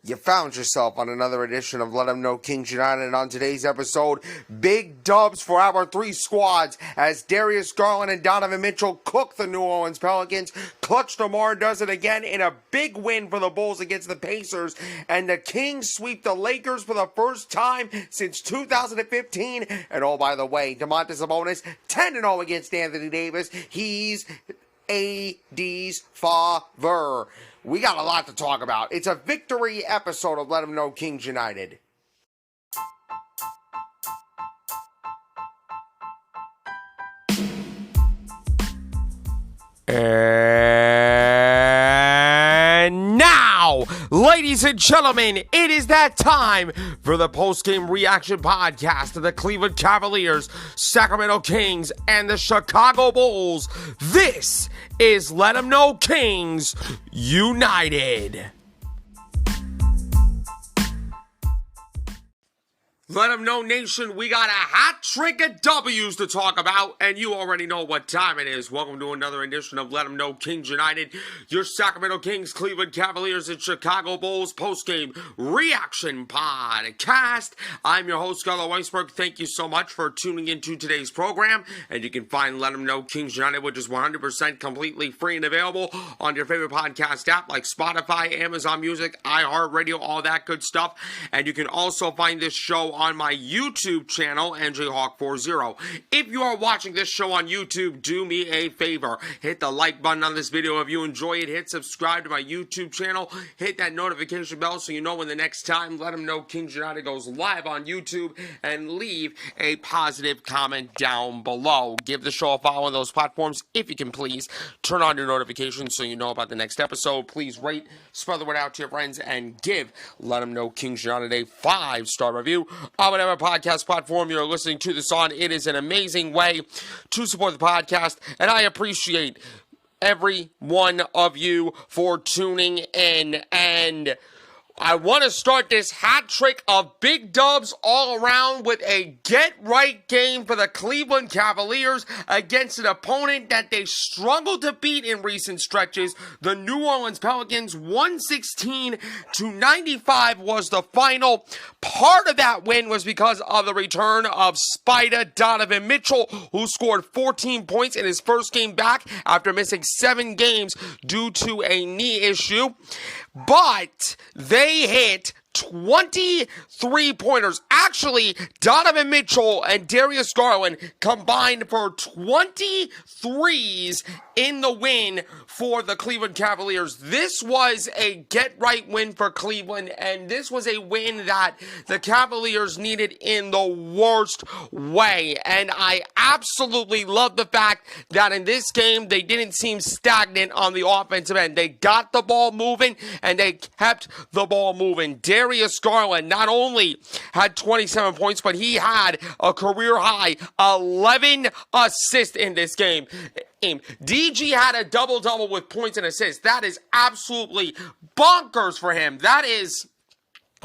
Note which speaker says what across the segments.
Speaker 1: You found yourself on another edition of Let 'Em Know Kings United, and on today's episode, big dubs for our three squads as Darius Garland and Donovan Mitchell cook the New Orleans Pelicans. Clutch DeMar does it again in a big win for the Bulls against the Pacers, and the Kings sweep the Lakers for the first time since 2015. And oh, by the way, Domantas Sabonis 10-0 against Anthony Davis. He's AD's father. We got a lot to talk about. It's a victory episode of Let 'Em Know Kings United. And now, ladies and gentlemen, it is that time for the post-game reaction podcast of the Cleveland Cavaliers, Sacramento Kings, and the Chicago Bulls. This is Let 'Em Know Kings United. Let 'em know, nation, we got a hat trick of W's to talk about, and you already know what time it is. Welcome to another edition of Let 'em Know Kings United, your Sacramento Kings, Cleveland Cavaliers, and Chicago Bulls postgame reaction podcast. I'm your host, Galore Weisberg. Thank you so much for tuning into today's program, and you can find Let 'em Know Kings United, which is 100% completely free and available on your favorite podcast app like Spotify, Amazon Music, iHeartRadio, all that good stuff. And you can also find this show on my YouTube channel, NJHawk40. If you are watching this show on YouTube, do me a favor. Hit the like button on this video if you enjoy it. Hit subscribe to my YouTube channel. Hit that notification bell so you know when the next time Let 'Em Know Kings United goes live on YouTube. And leave a positive comment down below. Give the show a follow on those platforms if you can, please. Turn on your notifications so you know about the next episode. Please rate, spread the word out to your friends, and give Let 'Em Know Kings United a 5-star review on whatever podcast platform you're listening to this on. It is an amazing way to support the podcast, and I appreciate every one of you for tuning in. And I want to start this hat trick of big dubs all around with a get-right game for the Cleveland Cavaliers against an opponent that they struggled to beat in recent stretches. The New Orleans Pelicans, 116-95 was the final. Part of that win was because of the return of Spyda Donovan Mitchell, who scored 14 points in his first game back after missing 7 games due to a knee issue. But they hit 23 pointers. Actually, Donovan Mitchell and Darius Garland combined for 23s in the win for the Cleveland Cavaliers. This was a get-right win for Cleveland, and this was a win that the Cavaliers needed in the worst way. And I absolutely love the fact that in this game, they didn't seem stagnant on the offensive end. They got the ball moving, and they kept the ball moving. Darius Garland not only had 27 points, but he had a career-high 11 assists in this game. DG had a double-double with points and assists. That is absolutely bonkers for him. That is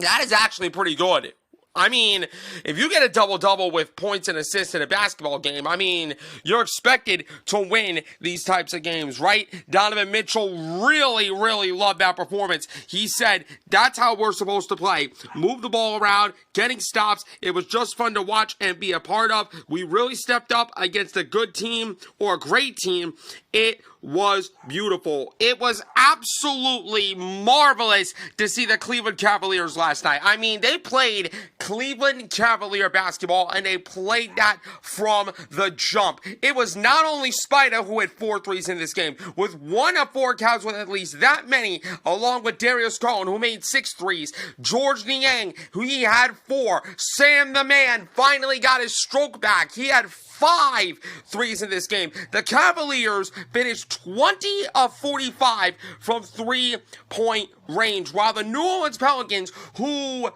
Speaker 1: actually pretty good. I mean, if you get a double-double with points and assists in a basketball game, I mean, you're expected to win these types of games, right? Donovan Mitchell really, really loved that performance. He said, that's how we're supposed to play. Move the ball around, getting stops. It was just fun to watch and be a part of. We really stepped up against a good team or a great team. It was beautiful. It was absolutely marvelous to see the Cleveland Cavaliers last night. I mean, they played Cleveland Cavalier basketball, and they played that from the jump. It was not only Spyda who had 4 threes in this game, with 1 of 4 Cavs with at least that many, along with Darius Garland, who made 6 threes. George Niang, who he had 4. Sam the Man finally got his stroke back. He had 5 threes in this game. The Cavaliers finished 20 of 45 from 3-point range, while the New Orleans Pelicans, who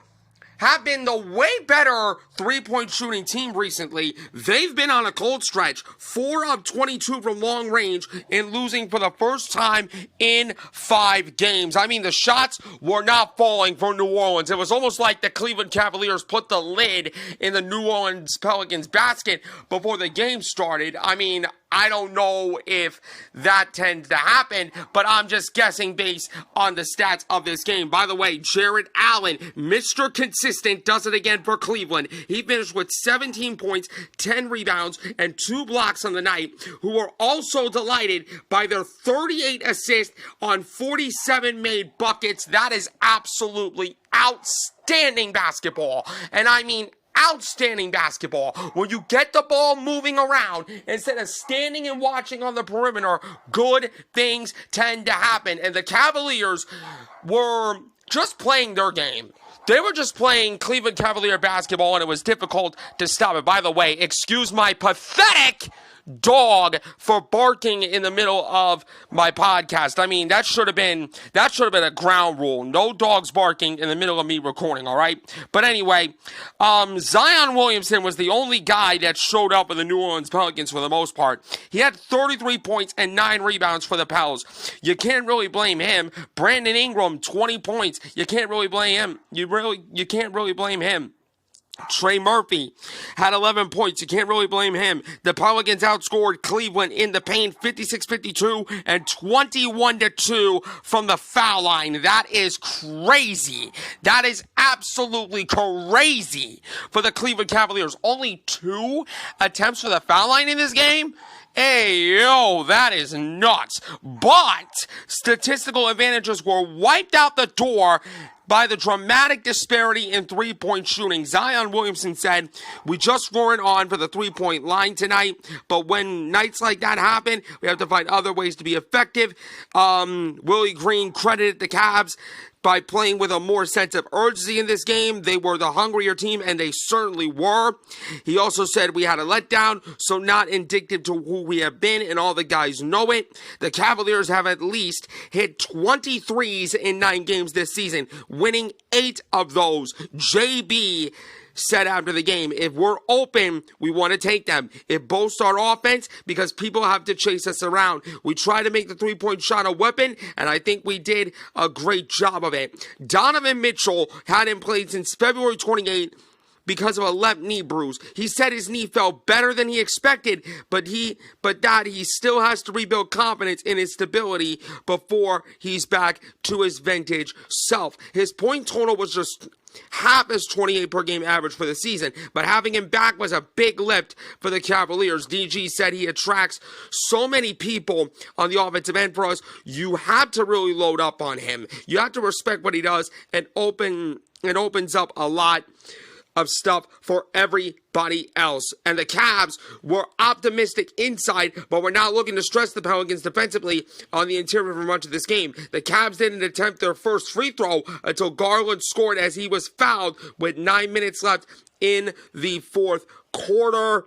Speaker 1: have been the way better three-point shooting team recently, they've been on a cold stretch. 4 of 22 from long range and losing for the first time in 5 games. I mean, the shots were not falling for New Orleans. It was almost like the Cleveland Cavaliers put the lid in the New Orleans Pelicans basket before the game started. I mean, I don't know if that tends to happen, but I'm just guessing based on the stats of this game. By the way, Jared Allen, Mr. Consistent, does it again for Cleveland. He finished with 17 points, 10 rebounds, and 2 blocks on the night, who were also delighted by their 38 assists on 47 made buckets. That is absolutely outstanding basketball. And I mean outstanding basketball. When you get the ball moving around instead of standing and watching on the perimeter, good things tend to happen. And the Cavaliers were just playing their game. They were just playing Cleveland Cavalier basketball, and it was difficult to stop it. By the way, excuse my pathetic dog for barking in the middle of my podcast. I mean, that should have been a ground rule. No dogs barking in the middle of me recording, all right? But anyway, Zion Williamson was the only guy that showed up with the New Orleans Pelicans for the most part. He had 33 points and 9 rebounds for the Pels. You can't really blame him. Brandon Ingram, 20 points. You can't really blame him. You can't really blame him. Trey Murphy had 11 points. You can't really blame him. The Pelicans outscored Cleveland in the paint 56-52 and 21-2 from the foul line. That is crazy. That is absolutely crazy for the Cleveland Cavaliers. Only 2 attempts for the foul line in this game? Hey, yo, that is nuts. But statistical advantages were wiped out the door by the dramatic disparity in three-point shooting. Zion Williamson said, "We just weren't on for the three-point line tonight, but when nights like that happen, we have to find other ways to be effective." Willie Green credited the Cavs by playing with a more sense of urgency in this game. They were the hungrier team, and they certainly were. He also said, "We had a letdown, so not indicative to who we have been, and all the guys know it." The Cavaliers have at least hit 23s in 9 games this season, winning 8 of those. JB said after the game, "If we're open, we want to take them. It boosts our offense because people have to chase us around. We try to make the three-point shot a weapon, and I think we did a great job of it." Donovan Mitchell hadn't played since February 28th because of a left knee bruise. He said his knee felt better than he expected, but that he still has to rebuild confidence in his stability before he's back to his vintage self. His point total was just half his 28 per game average for the season, but having him back was a big lift for the Cavaliers. DG said he attracts so many people on the offensive end for us. You have to really load up on him. You have to respect what he does, and it opens up a lot of stuff for everybody else. And the Cavs were optimistic inside, but were not looking to stress the Pelicans defensively on the interior for much of this game. The Cavs didn't attempt their first free throw until Garland scored as he was fouled with 9 minutes left in the fourth quarter.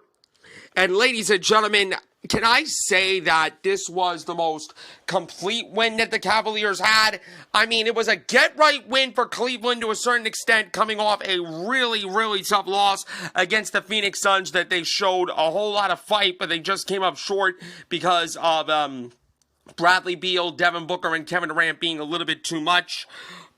Speaker 1: And ladies and gentlemen, can I say that this was the most complete win that the Cavaliers had? I mean, it was a get-right win for Cleveland to a certain extent, coming off a really, really tough loss against the Phoenix Suns that they showed a whole lot of fight, but they just came up short because of Bradley Beal, Devin Booker, and Kevin Durant being a little bit too much.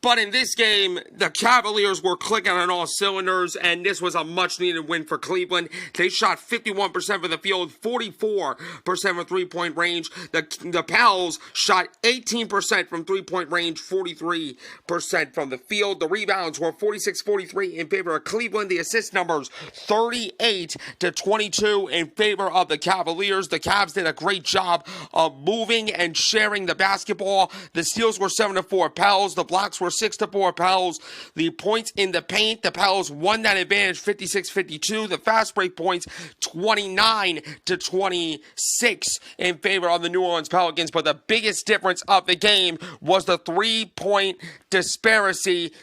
Speaker 1: But in this game, the Cavaliers were clicking on all cylinders, and this was a much-needed win for Cleveland. They shot 51% from the field, 44% from three-point range. The Pels shot 18% from three-point range, 43% from the field. The rebounds were 46-43 in favor of Cleveland. The assist numbers, 38-22 in favor of the Cavaliers. The Cavs did a great job of moving and sharing the basketball. The steals were 7-4 Pels. The blocks were 6-4 Pels. The points in the paint, the Pels won that advantage 56-52. The fast break points 29-26 in favor of the New Orleans Pelicans. But the biggest difference of the game was the 3-point disparity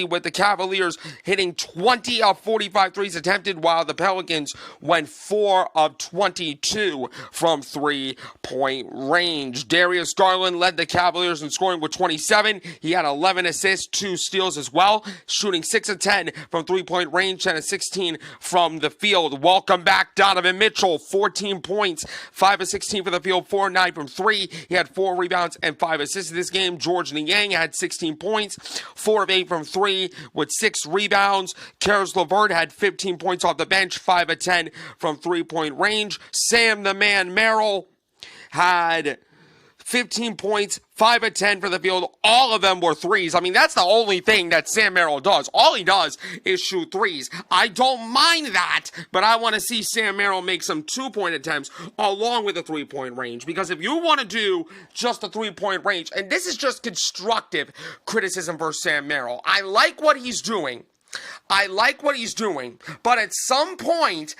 Speaker 1: with the Cavaliers hitting 20 of 45 threes attempted, while the Pelicans went 4 of 22 from three-point range. Darius Garland led the Cavaliers in scoring with 27. He had 11 assists, 2 steals as well, shooting 6 of 10 from three-point range, 10 of 16 from the field. Welcome back, Donovan Mitchell, 14 points, 5 of 16 from the field, 4 of 9 from 3. He had 4 rebounds and 5 assists in this game. George Niang had 16 points, 4 4 of 8 from 3 with 6 rebounds. Karis LeVert had 15 points off the bench, 5 of 10 from three-point range. Sam the Man Merrill had 15 points, 5 of 10 for the field. All of them were threes. I mean, that's the only thing that Sam Merrill does. All he does is shoot threes. I don't mind that, but I want to see Sam Merrill make some 2-point attempts along with the 3-point range. Because if you want to do just the 3-point range, and this is just constructive criticism for Sam Merrill, I like what he's doing. But at some point,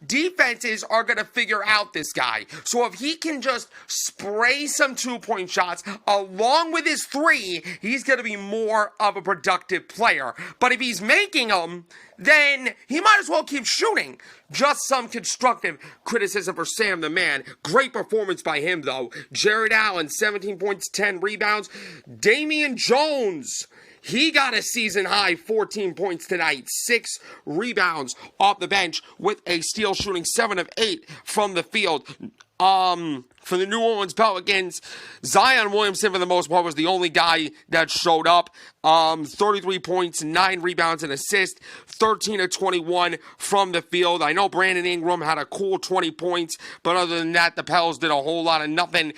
Speaker 1: defenses are going to figure out this guy. So if he can just spray some 2-point shots along with his 3, he's going to be more of a productive player. But if he's making them, then he might as well keep shooting. Just some constructive criticism for Sam the Man. Great performance by him, though. Jared Allen, 17 points, 10 rebounds. Damian Jones, he got a season-high 14 points tonight, 6 rebounds off the bench with a steal, shooting 7 of 8 from the field. For the New Orleans Pelicans, Zion Williamson, for the most part, was the only guy that showed up. 33 points, 9 rebounds, and assists, 13 of 21 from the field. I know Brandon Ingram had a cool 20 points, but other than that, the Pels did a whole lot of nothing.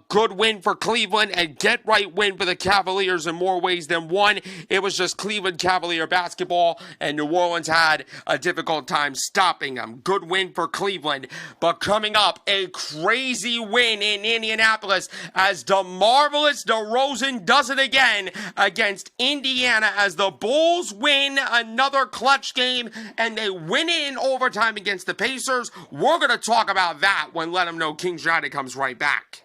Speaker 1: Good win for Cleveland, and get-right win for the Cavaliers in more ways than one. It was just Cleveland Cavalier basketball, and New Orleans had a difficult time stopping them. Good win for Cleveland, but coming up, a crazy win in Indianapolis as DeMar DeRozan does it again against Indiana as the Bulls win another clutch game and they win it in overtime against the Pacers. We're going to talk about that when Let 'Em Know Kings United comes right back.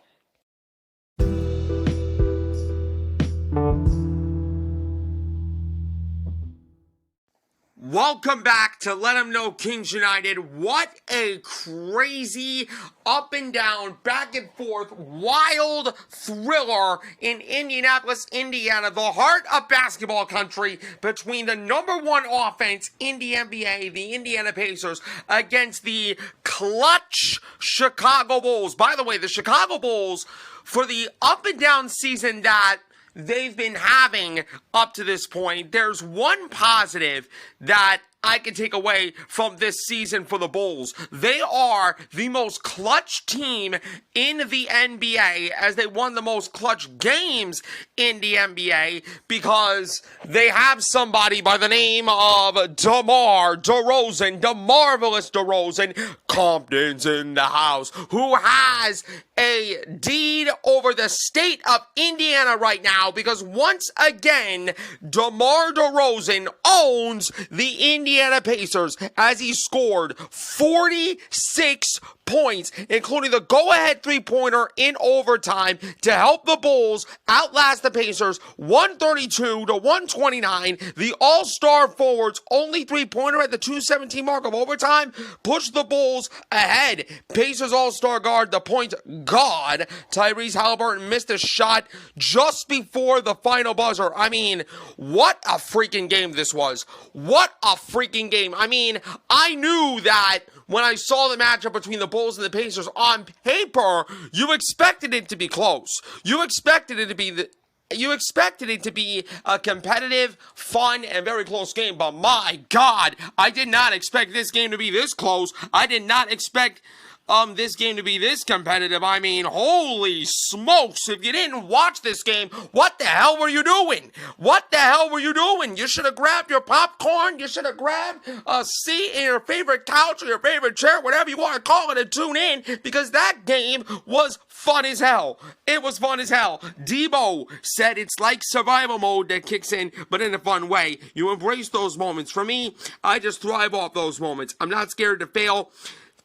Speaker 1: Welcome back to Let 'Em Know Kings United. What a crazy up and down, back and forth, wild thriller in Indianapolis, Indiana, the heart of basketball country, between the number 1 offense in the NBA, the Indiana Pacers, against the clutch Chicago Bulls. By the way, the Chicago Bulls, for the up and down season that they've been having up to this point, there's one positive that I can take away from this season for the Bulls. They are the most clutch team in the NBA, as they won the most clutch games in the NBA, because they have somebody by the name of DeMar DeRozan, DeMarvelous DeRozan, Compton's in the house, who has a deed over the state of Indiana right now, because once again, DeMar DeRozan owns the Indiana Pacers as he scored 46 points, including the go-ahead three-pointer in overtime to help the Bulls outlast the Pacers 132-129. The all-star forward's only three-pointer at the 2:17 mark of overtime pushed the Bulls ahead. Pacers all-star guard, the point god, Tyrese Halliburton, missed a shot just before the final buzzer. I mean, what a freaking game this was. What a freaking game. I mean, I knew that when I saw the matchup between the Bulls and the Pacers on paper, you expected it to be close. You expected it to be a competitive, fun, and very close game. But my God, I did not expect this game to be this close. I did not expect this game to be this competitive. I mean, holy smokes. If you didn't watch this game, what the hell were you doing? What the hell were you doing? You should have grabbed your popcorn. You should have grabbed a seat in your favorite couch or your favorite chair, whatever you want to call it, and tune in, because that game was fun as hell. It was fun as hell. Debo said it's like survival mode that kicks in, but in a fun way. You embrace those moments. For me, I just thrive off those moments. I'm not scared to fail.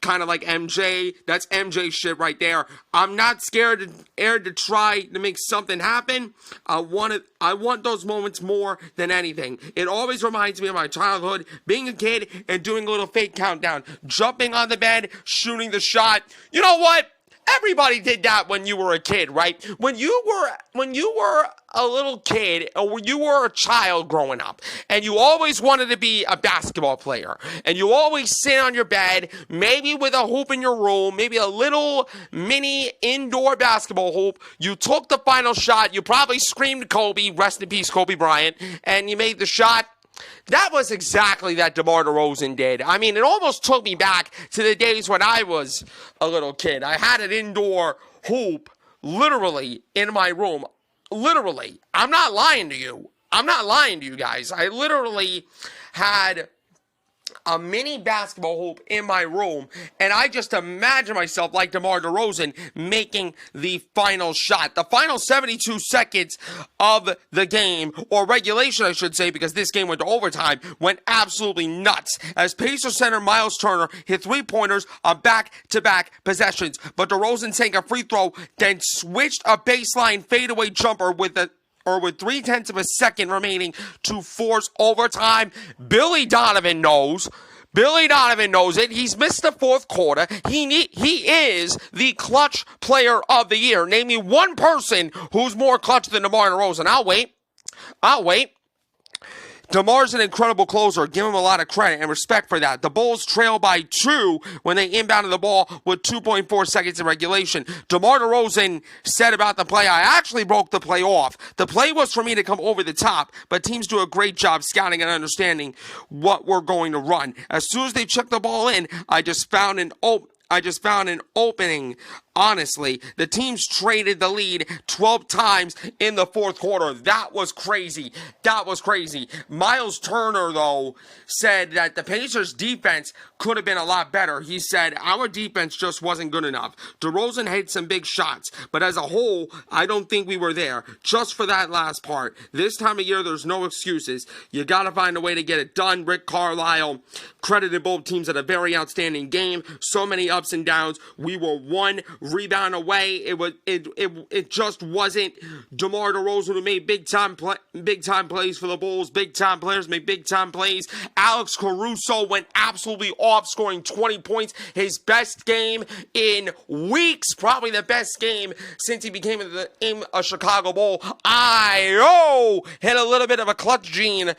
Speaker 1: Kind of like MJ. That's MJ shit right there. I'm not scared to try to make something happen. I want those moments more than anything. It always reminds me of my childhood, being a kid and doing a little fake countdown, jumping on the bed, shooting the shot. You know what? Everybody did that when you were a kid, right? When you were a little kid, or when you were a child growing up, and you always wanted to be a basketball player, and you always sit on your bed, maybe with a hoop in your room, maybe a little mini indoor basketball hoop. You took the final shot. You probably screamed Kobe, rest in peace, Kobe Bryant, and you made the shot. That was exactly that DeMar DeRozan did. I mean, it almost took me back to the days when I was a little kid. I had an indoor hoop literally in my room. Literally. I'm not lying to you. I'm not lying to you guys. I literally had a mini basketball hoop in my room, and I just imagine myself like DeMar DeRozan making the final shot. The final 72 seconds of the game, or regulation I should say, because this game went to overtime, went absolutely nuts as Pacers center Miles Turner hit three-pointers on back-to-back possessions. But DeRozan sank a free throw, then switched a baseline fadeaway jumper with 0.3 of a second remaining to force overtime. Billy Donovan knows. Billy Donovan knows it. He's missed the fourth quarter. He is the clutch player of the year. Name me one person who's more clutch than DeMar DeRozan. I'll wait. DeMar's an incredible closer. Give him a lot of credit and respect for that. The Bulls trail by 2 when they inbounded the ball with 2.4 seconds in regulation. DeMar DeRozan said about the play, I actually broke the play off. The play was for me to come over the top, but teams do a great job scouting and understanding what we're going to run. As soon as they checked the ball in, I just found an opening. Honestly, the teams traded the lead 12 times in the fourth quarter. That was crazy. Miles Turner, though, said that the Pacers' defense could have been a lot better. He said, our defense just wasn't good enough. DeRozan hit some big shots, but as a whole, I don't think we were there. Just for that last part. This time of year, there's no excuses. You got to find a way to get it done. Rick Carlisle credited both teams at a very outstanding game. So many ups and downs. We were one rebound away. It just wasn't DeMar DeRozan who made big time plays for the Bulls. Big time players make big time plays. Alex Caruso went absolutely off, scoring 20 points. His best game in weeks. Probably the best game since he became a Chicago Bull. Hit a little bit of a clutch gene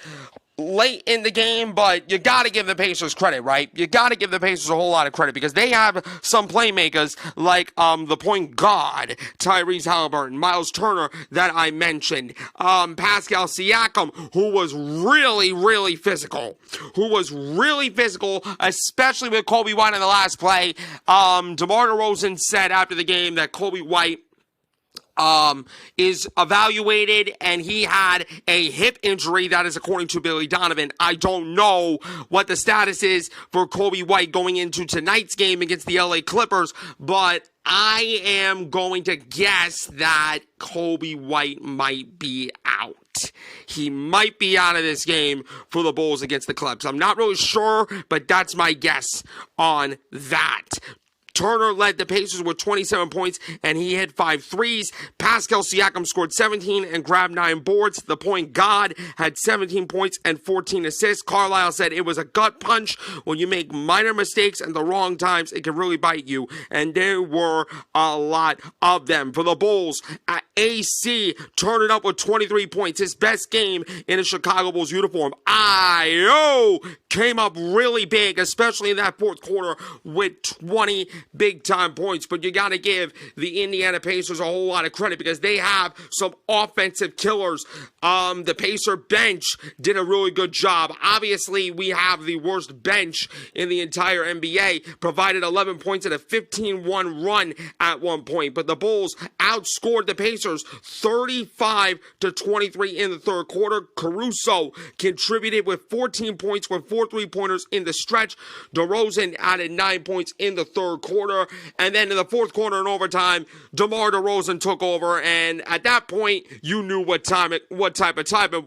Speaker 1: late in the game, but you got to give the Pacers credit, right? You got to give the Pacers a whole lot of credit because they have some playmakers like the point guard, Tyrese Halliburton, Miles Turner that I mentioned, Pascal Siakam, who was really physical, especially with Kobe White in the last play. DeMar DeRozan said after the game that Kobe White is evaluated and he had a hip injury. That is according to Billy Donovan. I don't know what the status is for Kobe White going into tonight's game against the LA Clippers, but I am going to guess that Kobe White might be out. He might be out of this game for the Bulls against the Clips. I'm not really sure, but that's my guess on that. Turner led the Pacers with 27 points, and he hit 5 threes. Pascal Siakam scored 17 and grabbed 9 boards. The point guard had 17 points and 14 assists. Carlisle said it was a gut punch. When you make minor mistakes at the wrong times, it can really bite you. And there were a lot of them. For the Bulls, AC turned it up with 23 points. His best game in a Chicago Bulls uniform. Io came up really big, especially in that fourth quarter with 20 big-time points. But you got to give the Indiana Pacers a whole lot of credit because they have some offensive killers. The Pacer bench did a really good job. Obviously, we have the worst bench in the entire NBA, provided 11 points and a 15-1 run at one point. But the Bulls outscored the Pacers 35-23 in the third quarter. Caruso contributed with 14 points with 4 3-pointers in the stretch. DeRozan added 9 points in the third quarter. And then in the fourth quarter in overtime, DeMar DeRozan took over. And at that point, you knew what type of time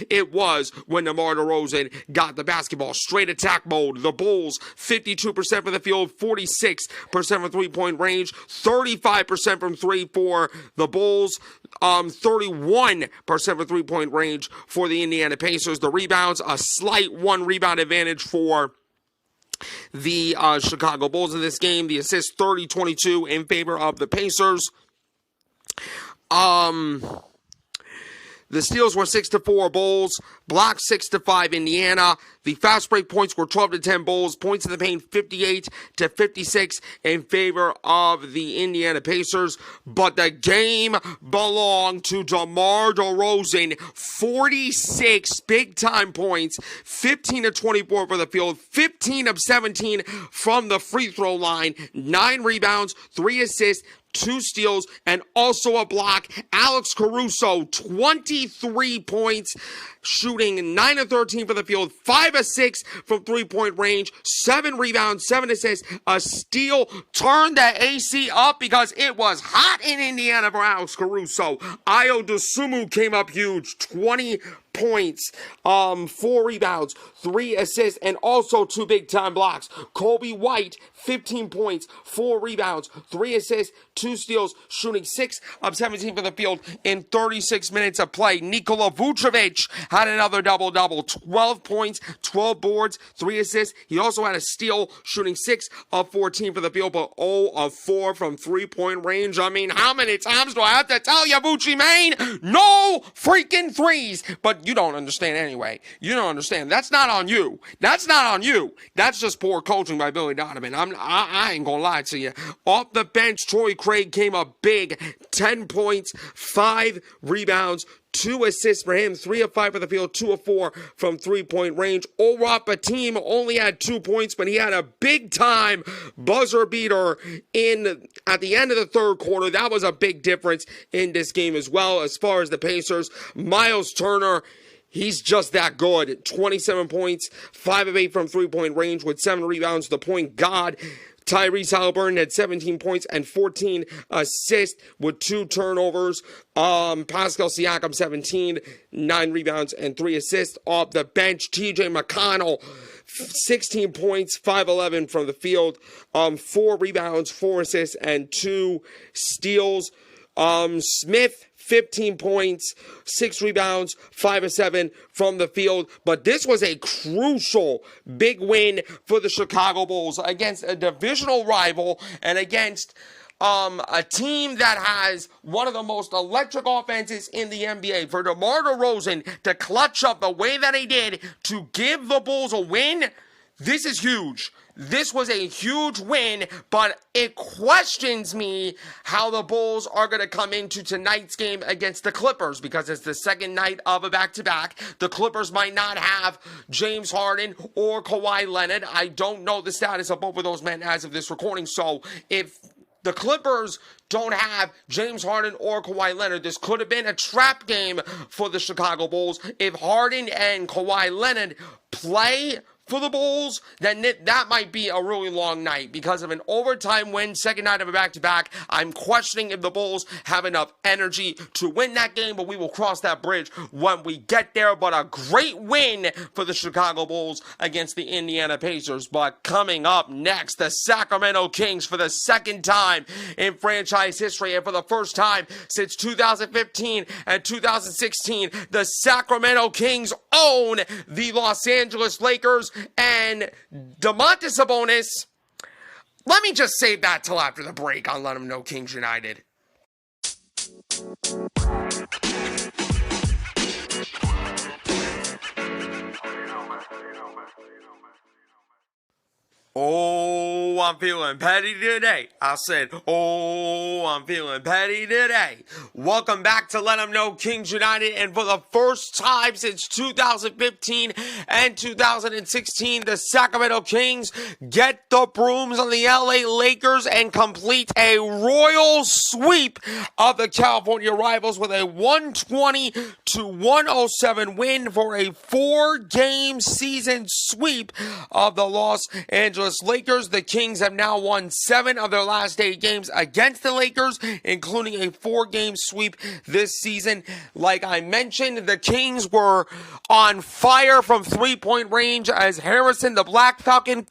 Speaker 1: it was when DeMar DeRozan got the basketball. Straight attack mode. The Bulls, 52% from the field, 46% from three-point range, 35% from three for the Bulls, 31% from three-point range for the Indiana Pacers. The rebounds, a slight 1 rebound advantage for the Chicago Bulls in this game. The assist 30-22 in favor of the Pacers. The steals were 6-4 Bulls, blocks 6-5 Indiana. The fast break points were 12-10 Bulls, points in the paint 58-56 in favor of the Indiana Pacers. But the game belonged to DeMar DeRozan, 46 big time points, 15-24 for the field, 15 of 17 from the free throw line, 9 rebounds, 3 assists, 2 steals, and also a block. Alex Caruso, 23 points, shooting 9 of 13 for the field, 5 of 6 from three-point range, 7 rebounds, 7 assists, a steal. Turned the AC up because it was hot in Indiana for Alex Caruso. Ayo Dosunmu came up huge, 20 points, 4 rebounds, 3 assists, and also 2 big-time blocks. Kobe White, 15 points, 4 rebounds, 3 assists, 2 steals, shooting 6 of 17 for the field in 36 minutes of play. Nikola Vucevic had another double-double, 12 points, 12 boards, 3 assists. He also had a steal, shooting 6 of 14 for the field, but 0 of 4 from three-point range. I mean, how many times do I have to tell you, Vucci, man? No freaking threes! But you don't understand anyway. You don't understand. That's not on you. That's not on you. That's just poor coaching by Billy Donovan. I ain't gonna lie to you. Off the bench, Troy Craig came up big. 10 points, 5 rebounds, 2 assists for him, 3 of 5 for the field, 2 of 4 from three-point range. Orap team only had 2 points, but he had a big-time buzzer beater at the end of the third quarter. That was a big difference in this game as well. As far as the Pacers, Miles Turner, he's just that good. 27 points, 5 of 8 from three-point range with 7 rebounds. The point guard, Tyrese Halliburton, had 17 points and 14 assists with 2 turnovers. Pascal Siakam, 17, 9 rebounds and 3 assists. Off the bench, TJ McConnell, 16 points, 5-11 from the field, 4 rebounds, 4 assists, and 2 steals. Smith, 15 points, 6 rebounds, 5 of 7 from the field. But this was a crucial big win for the Chicago Bulls against a divisional rival and against a team that has one of the most electric offenses in the NBA. For DeMar DeRozan to clutch up the way that he did to give the Bulls a win, this is huge. This was a huge win, but it questions me how the Bulls are going to come into tonight's game against the Clippers, because it's the second night of a back-to-back. The Clippers might not have James Harden or Kawhi Leonard. I don't know the status of both of those men as of this recording, so if the Clippers don't have James Harden or Kawhi Leonard, this could have been a trap game for the Chicago Bulls. If Harden and Kawhi Leonard play for the Bulls, then that might be a really long night because of an overtime win, second night of a back-to-back. I'm questioning if the Bulls have enough energy to win that game, but we will cross that bridge when we get there. But a great win for the Chicago Bulls against the Indiana Pacers. But coming up next, the Sacramento Kings, for the second time in franchise history and for the first time since 2015 and 2016, the Sacramento Kings own the Los Angeles Lakers. And Domantas Sabonis, let me just save that till after the break on Let 'Em Know Kings United. Oh, I'm feeling petty today. I said, oh, I'm feeling petty today. Welcome back to Let 'Em Know Kings United. And for the first time since 2015 and 2016, the Sacramento Kings get the brooms on the LA Lakers and complete a royal sweep of the California Rivals with a 120-107 win for a 4-game season sweep of the Los Angeles Lakers. The Kings have now won 7 of their last 8 games against the Lakers, including a 4-game sweep this season. Like I mentioned, the Kings were on fire from three-point range as Harrison, the Black Falcon,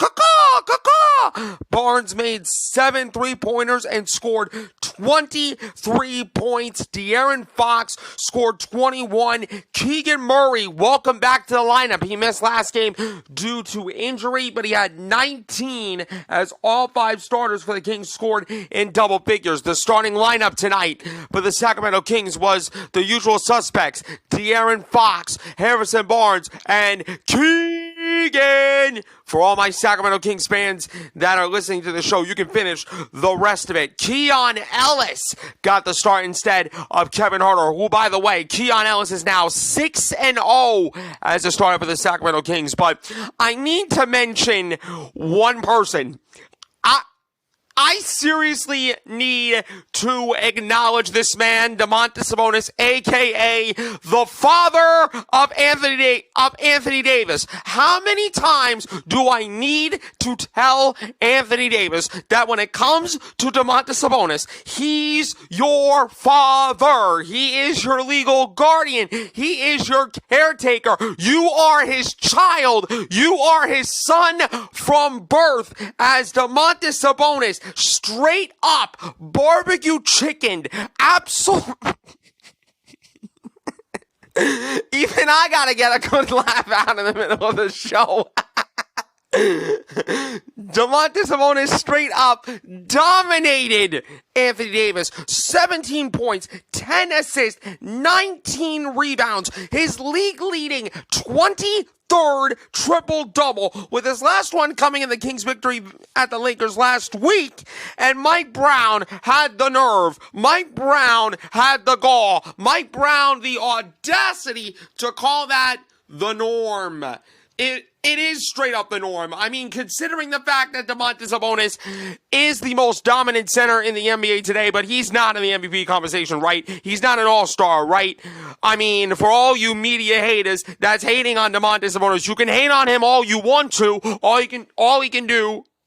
Speaker 1: Barnes made 7 3-pointers and scored 23 points. De'Aaron Fox scored 21. Keegan Murray, welcome back to the lineup. He missed last game due to injury, but he had 19 as all 5 starters for the Kings scored in double figures. The starting lineup tonight for the Sacramento Kings was the usual suspects: De'Aaron Fox, Harrison Barnes, and Keegan. For all my Sacramento Kings fans that are listening to the show, you can finish the rest of it. Keon Ellis got the start instead of Kevin Huerter, who, by the way, Keon Ellis is now 6-0 as a starter for the Sacramento Kings. But I need to mention one person. I seriously need to acknowledge this man, Domantas Sabonis, a.k.a. the father of Anthony Davis. How many times do I need to tell Anthony Davis that when it comes to Domantas Sabonis, he's your father. He is your legal guardian. He is your caretaker. You are his child. You are his son from birth. As Domantas Sabonis straight up barbecue chickened, absolutely. Even I gotta get a good laugh out in the middle of the show. Domantas Sabonis straight up dominated Anthony Davis. 17 points, 10 assists, 19 rebounds. His league-leading 23rd triple-double, with his last one coming in the Kings' victory at the Lakers last week. And Mike Brown had the nerve. Mike Brown had the gall. Mike Brown, the audacity to call that the norm. It is straight up the norm. I mean, considering the fact that Domantas Sabonis is the most dominant center in the NBA today, but he's not in the MVP conversation, right? He's not an all-star, right? I mean, for all you media haters that's hating on Domantas Sabonis, you can hate on him all you want to.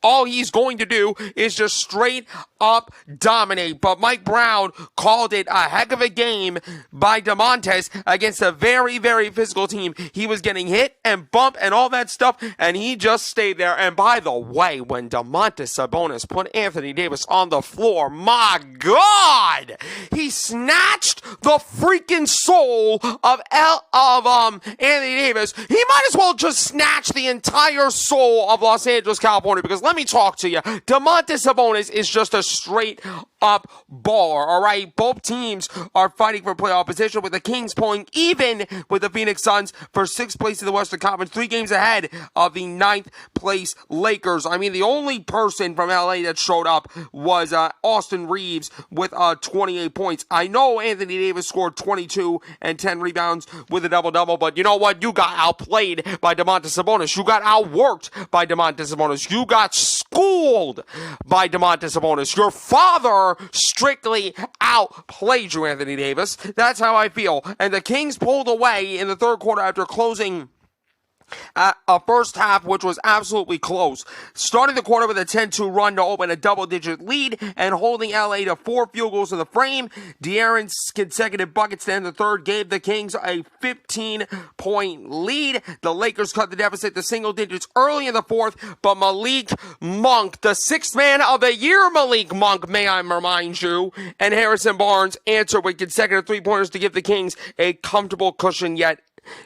Speaker 1: All he's going to do is just straight up dominate. But Mike Brown called it a heck of a game by Domantas against a very, very physical team. He was getting hit and bumped and all that stuff, and he just stayed there. And by the way, when Domantas Sabonis put Anthony Davis on the floor, my God, he snatched the freaking soul of Anthony Davis. He might as well just snatch the entire soul of Los Angeles, California, because let me talk to you. Domantas Sabonis is just a straight up baller, all right? Both teams are fighting for playoff position, with the Kings pulling even with the Phoenix Suns for 6th place in the Western Conference, 3 games ahead of the 9th place Lakers. I mean, the only person from LA that showed up was Austin Reeves with 28 points. I know Anthony Davis scored 22 and 10 rebounds with a double-double, but you know what? You got outplayed by Domantas Sabonis. You got outworked by Domantas Sabonis. You got schooled by Domantas Sabonis. Your father strictly outplayed you, Anthony Davis. That's how I feel. And the Kings pulled away in the third quarter after closing a first half which was absolutely close. Starting the quarter with a 10-2 run to open a double-digit lead and holding LA to 4 field goals in the frame. De'Aaron's consecutive buckets to end the third gave the Kings a 15-point lead. The Lakers cut the deficit to single digits early in the fourth, but Malik Monk, the 6th man of the year, Malik Monk, may I remind you, and Harrison Barnes answered with consecutive 3-pointers to give the Kings a comfortable cushion yet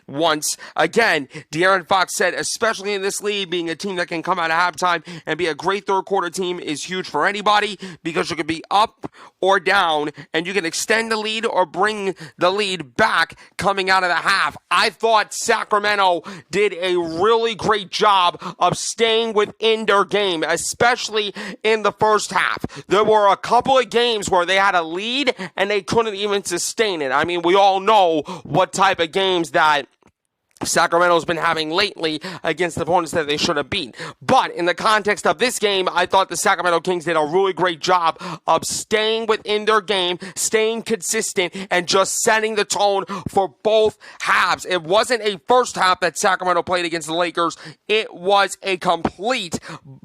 Speaker 1: once again. De'Aaron Fox said, especially in this league, being a team that can come out of halftime and be a great third quarter team is huge for anybody, because you could be up or down and you can extend the lead or bring the lead back coming out of the half. I thought Sacramento did a really great job of staying within their game, especially in the first half. There were a couple of games where they had a lead and they couldn't even sustain it. I mean, we all know what type of games that Sacramento's been having lately against opponents that they should have beat. But in the context of this game, I thought the Sacramento Kings did a really great job of staying within their game, staying consistent, and just setting the tone for both halves. It wasn't a first half that Sacramento played against the Lakers. It was a complete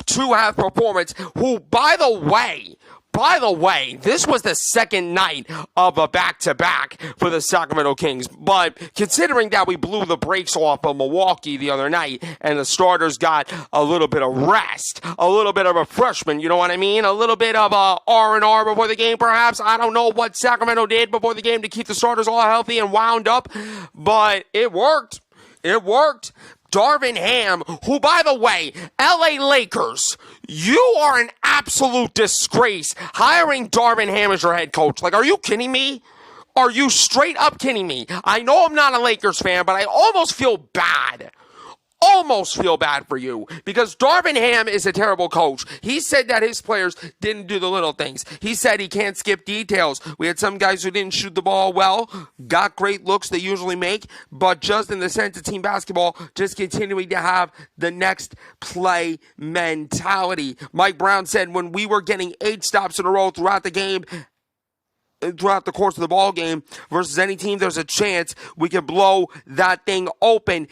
Speaker 1: two-half performance, who, by the way, By the way, this was the second night of a back-to-back for the Sacramento Kings, but considering that we blew the brakes off of Milwaukee the other night and the starters got a little bit of rest, a little bit of refreshment, you know what I mean? A little bit of R&R before the game, perhaps. I don't know what Sacramento did before the game to keep the starters all healthy and wound up, but it worked. It worked. Darvin Ham, who, by the way, LA Lakers, you are an absolute disgrace hiring Darvin Ham as your head coach. Like, are you kidding me? Are you straight up kidding me? I know I'm not a Lakers fan, but I almost feel bad. Almost feel bad for you because Darvin Ham is a terrible coach. He said that his players didn't do the little things. He said he can't skip details. We had some guys who didn't shoot the ball well, got great looks they usually make, but just in the sense of team basketball, just continuing to have the next play mentality. Mike Brown said when we were getting 8 stops in a row throughout the game, throughout the course of the ball game versus any team, there's a chance we can blow that thing open.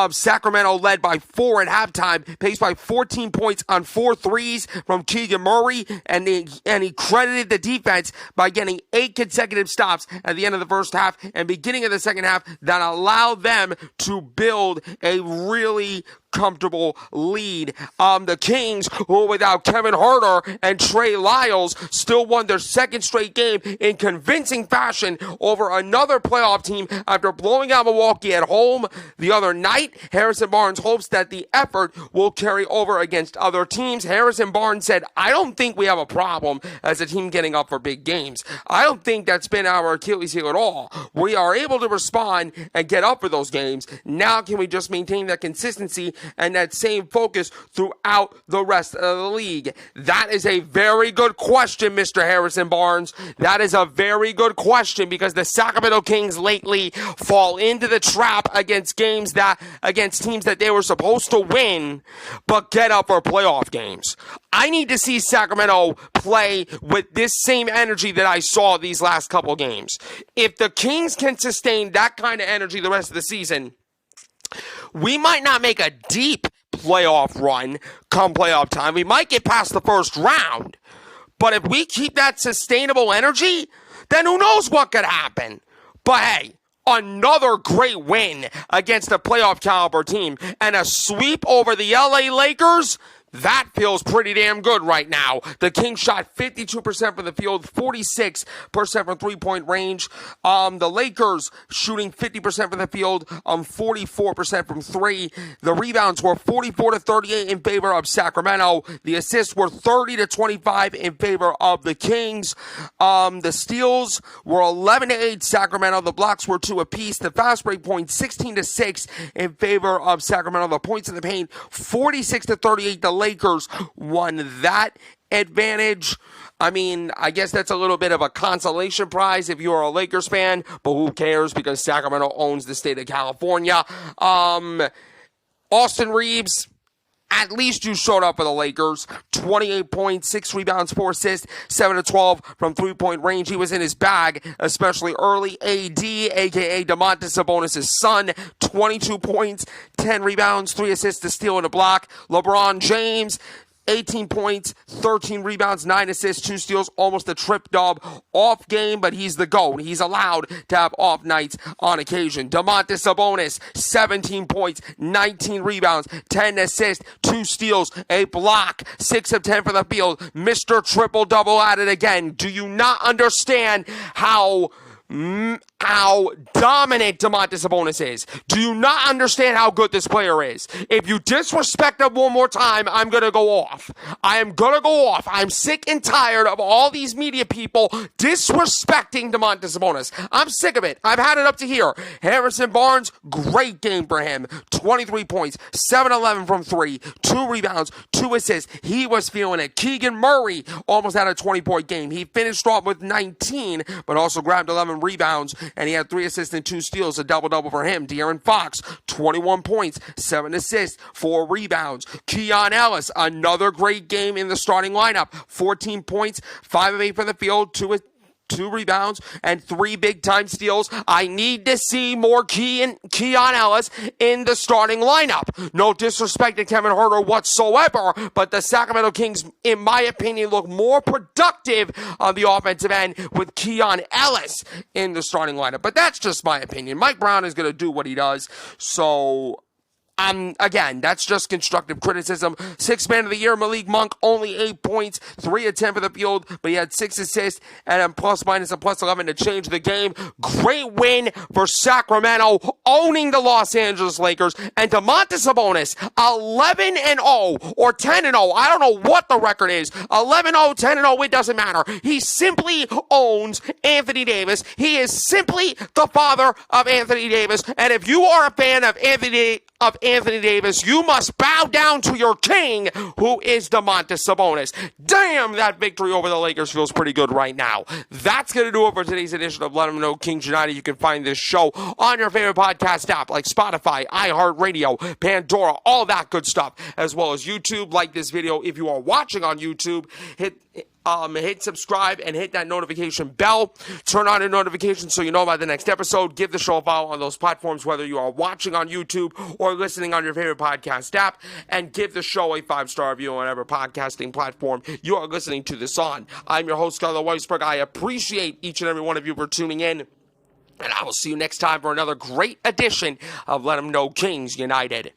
Speaker 1: Sacramento led by 4 at halftime, paced by 14 points on 4 threes from Keegan Murray, and he credited the defense by getting 8 consecutive stops at the end of the first half and beginning of the second half that allowed them to build a really comfortable lead. The Kings, who without Kevin Huerter and Trey Lyles, still won their second straight game in convincing fashion over another playoff team after blowing out Milwaukee at home the other night. Harrison Barnes hopes that the effort will carry over against other teams. Harrison Barnes said, I don't think we have a problem as a team getting up for big games. I don't think that's been our Achilles heel at all. We are able to respond and get up for those games. Now can we just maintain that consistency and that same focus throughout the rest of the league? That is a very good question, Mr. Harrison Barnes. That is a very good question because the Sacramento Kings lately fall into the trap against teams that they were supposed to win, but get up for playoff games. I need to see Sacramento play with this same energy that I saw these last couple games. If the Kings can sustain that kind of energy the rest of the season, we might not make a deep playoff run come playoff time. We might get past the first round. But if we keep that sustainable energy, then who knows what could happen. But hey, another great win against a playoff caliber team and a sweep over the LA Lakers. That feels pretty damn good right now. The Kings shot 52% from the field, 46% from three-point range. The Lakers shooting 50% from the field, 44% from three. The rebounds were 44-38 in favor of Sacramento. The assists were 30-25 in favor of the Kings. The steals were 11-8 Sacramento. The blocks were 2 apiece. The fast break points 16-6 in favor of Sacramento. The points in the paint 46-38. The Lakers won that advantage. I mean, I guess that's a little bit of a consolation prize if you're a Lakers fan, but who cares because Sacramento owns the state of California. Austin Reeves, at least you showed up for the Lakers. 28 points, 6 rebounds, 4 assists, 7-12 from three-point range. He was in his bag, especially early. AD, a.k.a. Domantas Sabonis' son, 22 points, 10 rebounds, 3 assists, a steal, and a block. LeBron James, 18 points, 13 rebounds, 9 assists, 2 steals, almost a trip-dub off game, but he's the GOAT. He's allowed to have off nights on occasion. Domantas Sabonis, 17 points, 19 rebounds, 10 assists, 2 steals, a block, 6 of 10 for the field. Mr. Triple-double at it again. Do you not understand how dominant Domantas Sabonis is? Do you not understand how good this player is? If you disrespect him one more time, I'm going to go off. I am going to go off. I'm sick and tired of all these media people disrespecting Domantas Sabonis. I'm sick of it. I've had it up to here. Harrison Barnes, great game for him. 23 points, 7-11 from 3, 2 rebounds, 2 assists. He was feeling it. Keegan Murray almost had a 20-point game. He finished off with 19, but also grabbed 11 rebounds, and he had 3 assists and 2 steals, a double-double for him. De'Aaron Fox, 21 points, 7 assists, 4 rebounds. Keon Ellis, another great game in the starting lineup. 14 points, 5 of 8 from the field, 2 2 rebounds, and 3 big-time steals. I need to see more Keon Ellis in the starting lineup. No disrespect to Kevin Huerter whatsoever, but the Sacramento Kings, in my opinion, look more productive on the offensive end with Keon Ellis in the starting lineup. But that's just my opinion. Mike Brown is going to do what he does, so... again, that's just constructive criticism. 6th man of the year, Malik Monk, only 8 points, 3 of 10 for the field, but he had 6 assists and a plus-minus and +11 to change the game. Great win for Sacramento, owning the Los Angeles Lakers. And Domantas Sabonis, 11-0 or 10-0. I don't know what the record is. 11-0, 10-0, it doesn't matter. He simply owns Anthony Davis. He is simply the father of Anthony Davis. And if you are a fan of Anthony Davis, you must bow down to your king, who is Domantas Sabonis. Damn, that victory over the Lakers feels pretty good right now. That's going to do it for today's edition of Let 'Em Know Kings United. You can find this show on your favorite podcast app like Spotify, iHeartRadio, Pandora, all that good stuff, as well as YouTube. Like this video if you are watching on YouTube. Hit subscribe and hit that notification bell. Turn on your notifications so you know about the next episode. Give the show a follow on those platforms, whether you are watching on YouTube or listening on your favorite podcast app. And give the show a 5-star review on whatever podcasting platform you are listening to this on. I'm your host, Skylar Weisberg. I appreciate each and every one of you for tuning in. And I will see you next time for another great edition of Let 'Em Know Kings United.